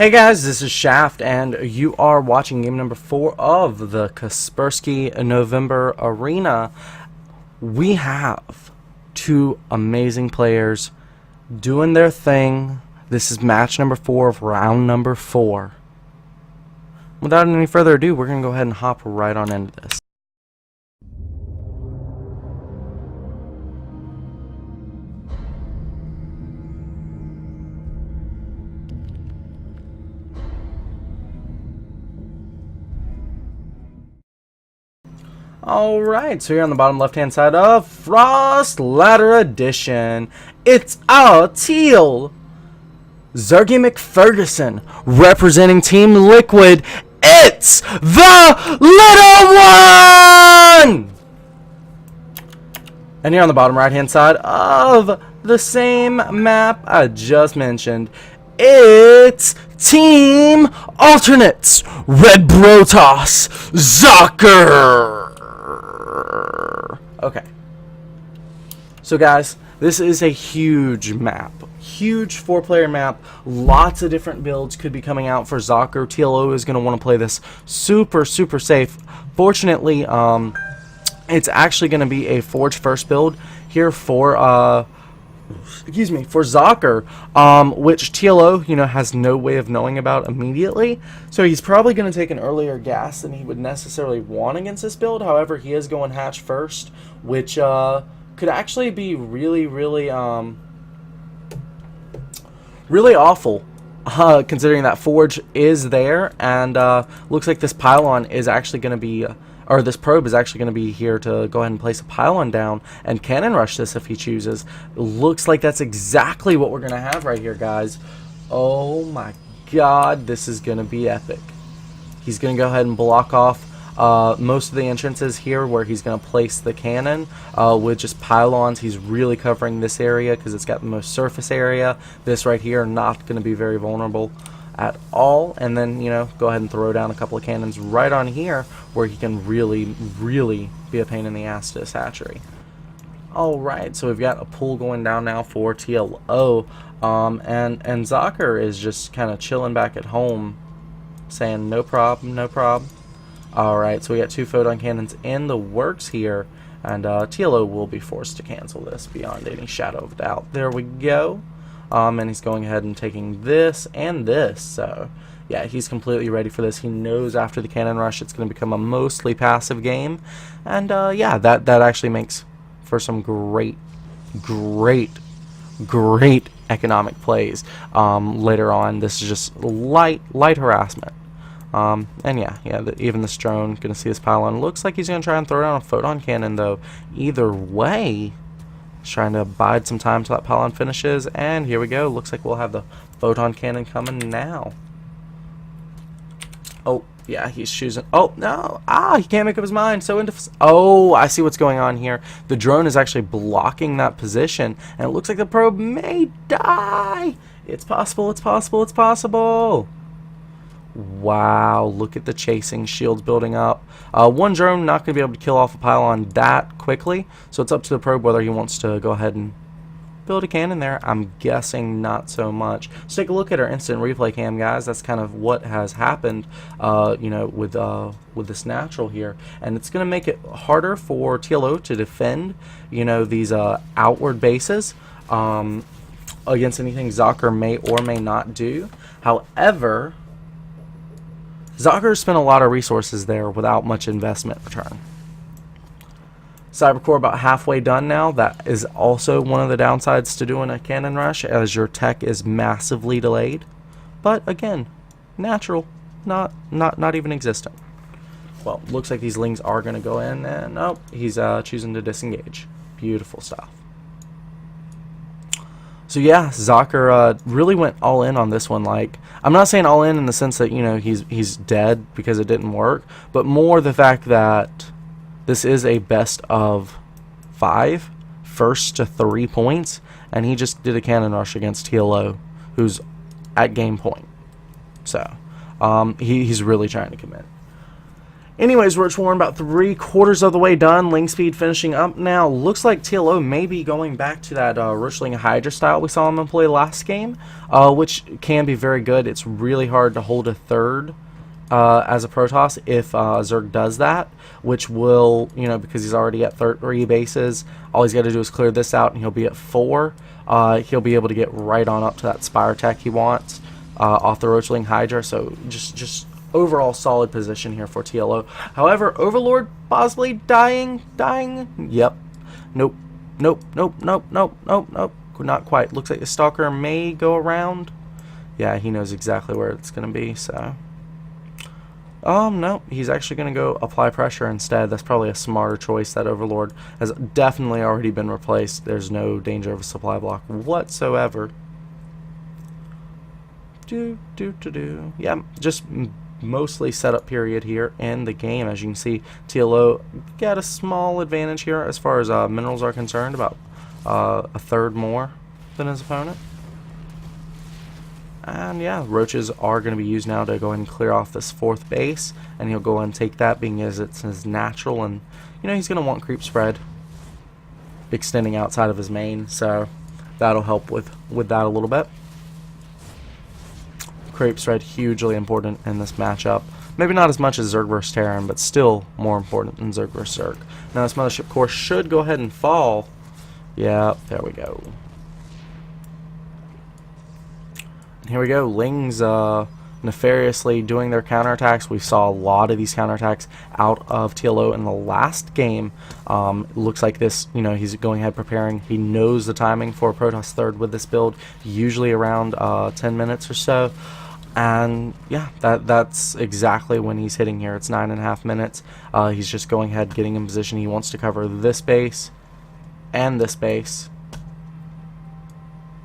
Hey guys, this is Shaft, and you are watching game number 4 of the Kaspersky November Arena. We have two amazing players doing their thing. This is match number 4 of round number 4. Without any further ado, we're going to go ahead and hop right on into this. Alright, so here on the bottom left hand side of Frost Ladder Edition, it's our teal Zergy McFerguson representing Team Liquid. It's the little one! And here on the bottom right hand side of the same map I just mentioned, it's Team Alternates Red Brotos Socke. Okay, so guys, this is a huge map, huge 4-player map. Lots of different builds could be coming out for Socke. TLO is going to want to play this super safe. Fortunately, it's actually going to be a Forge first build here for for Socke, which TLO, has no way of knowing about immediately. So he's probably going to take an earlier gas than he would necessarily want against this build. However, he is going hatch first, which could actually be really awful, considering that Forge is there, and looks like this pylon is actually going to be or this probe is actually going to be here to go ahead and place a pylon down and cannon rush this if he chooses. Looks like that's exactly what we're going to have right here, guys. Oh my god, this is going to be epic. He's going to go ahead and block off most of the entrances here where he's going to place the cannon with just pylons. He's really covering this area because it's got the most surface area. This right here, not going to be very vulnerable at all. And then, go ahead and throw down a couple of cannons right on here where he can really be a pain in the ass to his hatchery. Alright, so we've got a pull going down now for TLO, and Socke is just kind of chilling back at home saying no problem. Alright, so we got 2 photon cannons in the works here, and TLO will be forced to cancel this beyond any shadow of doubt. There we go. And he's going ahead and taking this and this, so yeah, he's completely ready for this. He knows after the cannon rush it's going to become a mostly passive game, and yeah, that actually makes for some great economic plays later on. This is just light harassment. And yeah, even this drone gonna see this pylon. Looks like he's gonna try and throw down a photon cannon though. Either way, he's trying to bide some time till that pylon finishes, and here we go. Looks like we'll have the photon cannon coming now. Oh yeah, he's choosing. Oh no! He can't make up his mind. So oh, I see what's going on here. The drone is actually blocking that position, and it looks like the probe may die. It's possible. Wow, look at the chasing shields building up. One drone not going to be able to kill off a pylon that quickly, so it's up to the probe whether he wants to go ahead and build a cannon there. I'm guessing not so much. Let's take a look at our instant replay cam, guys. That's kind of what has happened, with this natural here, and it's going to make it harder for TLO to defend, these outward bases against anything Socke may or may not do. However, Socke spent a lot of resources there without much investment return. Cybercore about halfway done now. That is also one of the downsides to doing a cannon rush, as your tech is massively delayed. But again, natural, not even existent. Well, looks like these lings are going to go in, and oh, he's choosing to disengage. Beautiful stuff. So yeah, Socke really went all in on this one. Like, I'm not saying all in the sense that he's dead because it didn't work, but more the fact that this is a best of 5, first to 3 points, and he just did a cannon rush against TLO, who's at game point. So he's really trying to commit. Anyways, Roach Warren about 3/4 of the way done. Ling speed finishing up now. Looks like TLO may be going back to that Roachling Hydra style we saw him employ last game, which can be very good. It's really hard to hold a third as a Protoss if Zerg does that, which will, you know, because he's already at 3 bases, all he's got to do is clear this out and he'll be at 4. He'll be able to get right on up to that Spire Tech he wants off the Roachling Hydra, so just overall solid position here for TLO. However, Overlord possibly dying. Yep. Nope. Not quite. Looks like the Stalker may go around. Yeah, he knows exactly where it's going to be, so. No, he's actually going to go apply pressure instead. That's probably a smarter choice. That Overlord has definitely already been replaced. There's no danger of a supply block whatsoever. Yeah, just mostly setup period here in the game. As you can see, TLO got a small advantage here as far as minerals are concerned, about a third more than his opponent. And yeah, roaches are going to be used now to go ahead and clear off this 4th base, and he'll go ahead and take that, being as it's his natural, and you know he's going to want creep spread extending outside of his main, so that'll help with that a little bit. Creep spread hugely important in this matchup. Maybe not as much as Zerg vs Terran, but still more important than Zerg vs Zerg. Now this Mothership core should go ahead and fall. Yeah, there we go. And here we go. Ling's nefariously doing their counterattacks. We saw a lot of these counterattacks out of TLO in the last game. Looks like this, you know, he's going ahead preparing. He knows the timing for a Protoss third with this build, usually around 10 minutes or so. And yeah, that's exactly when he's hitting here. It's 9.5 minutes. He's just going ahead, getting in position. He wants to cover this base and this base.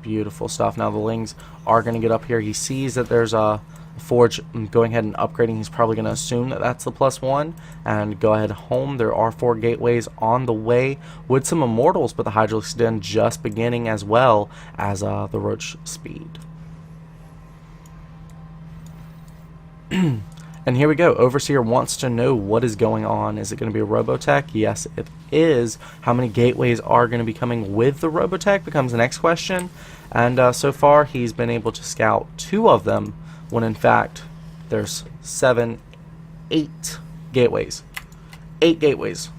Beautiful stuff. Now the Lings are going to get up here. He sees that there's a Forge going ahead and upgrading. He's probably going to assume that that's the +1 and go ahead home. There are 4 gateways on the way with some Immortals, but the Hydralisk Den just beginning, as well as the Roach speed. And here we go. Overseer wants to know what is going on. Is it going to be a Robotech? Yes, it is. How many gateways are going to be coming with the Robotech becomes the next question. And so far, he's been able to scout 2 of them, when in fact, there's 8 gateways. 8 gateways.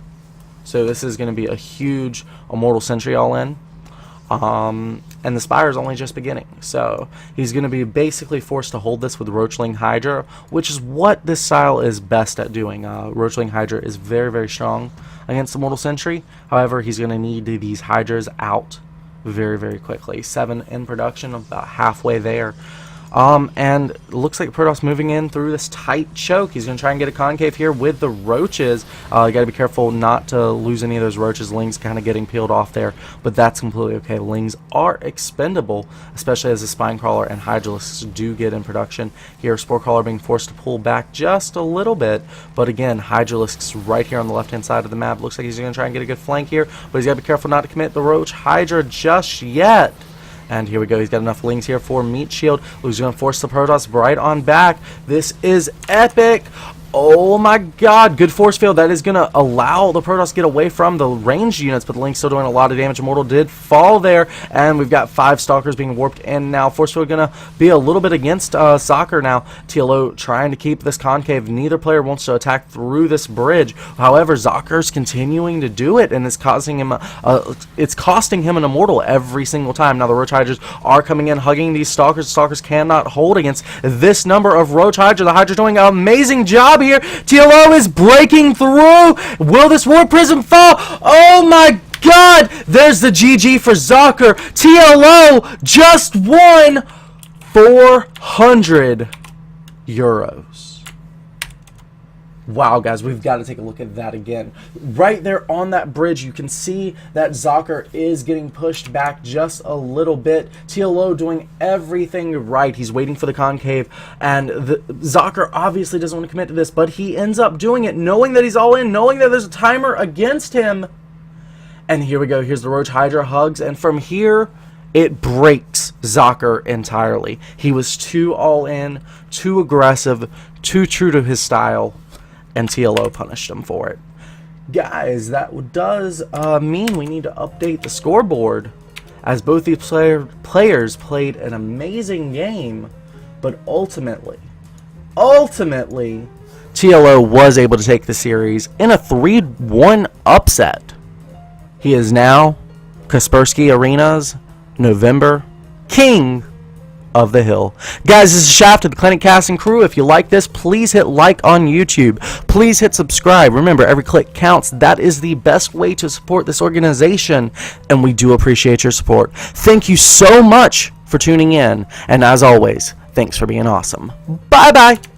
So this is going to be a huge Immortal Sentry all-in. And the Spire is only just beginning, so he's going to be basically forced to hold this with Roachling Hydra, which is what this style is best at doing. Roachling Hydra is very, very strong against Immortal Sentry. However, he's going to need these Hydras out very, very quickly. 7 in production, about halfway there. And it looks like Protoss moving in through this tight choke. He's going to try and get a concave here with the roaches. You got to be careful not to lose any of those roaches. Ling's kind of getting peeled off there, but that's completely okay. Lings are expendable, especially as the Spine Crawler and Hydralisks do get in production. Here, Spore Crawler being forced to pull back just a little bit, but again, Hydralisks right here on the left-hand side of the map. Looks like he's going to try and get a good flank here, but he's got to be careful not to commit the Roach Hydra just yet. And here we go. He's got enough Lings here for Meat Shield, who's going to force the Protoss right on back. This is epic. Oh my god, good force field. That is going to allow the Protoss to get away from the ranged units, but the Link's still doing a lot of damage. Immortal did fall there, and we've got 5 Stalkers being warped in now. Force field going to be a little bit against Socke now. TLO trying to keep this concave. Neither player wants to attack through this bridge. However, Zocker's continuing to do it, and it's costing him an Immortal every single time. Now the Roach Hydras are coming in, hugging these Stalkers. The Stalkers cannot hold against this number of Roach Hydra. The Hydra doing an amazing job here. TLO is breaking through. Will this War Prism fall? Oh my god! There's the GG for Zocke. TLO just won 400 euros. Wow, guys, we've got to take a look at that again. Right there on that bridge, you can see that Zocke is getting pushed back just a little bit. TLO doing everything right. He's waiting for the concave, and Zocke obviously doesn't want to commit to this, but he ends up doing it, knowing that he's all in, knowing that there's a timer against him. And here we go. Here's the Roach Hydra hugs, and from here, it breaks Zocke entirely. He was too all in, too aggressive, too true to his style. and TLO punished him for it. Guys, that does mean we need to update the scoreboard, as both these players played an amazing game, but ultimately, TLO was able to take the series in a 3-1 upset. He is now Kaspersky Arena's November King of the Hill. Guys, this is Shaft of the Clinic Casting Crew. If you like this, please hit like on YouTube. Please hit subscribe. Remember, every click counts. That is the best way to support this organization, and we do appreciate your support. Thank you so much for tuning in, and as always, thanks for being awesome. Bye-bye.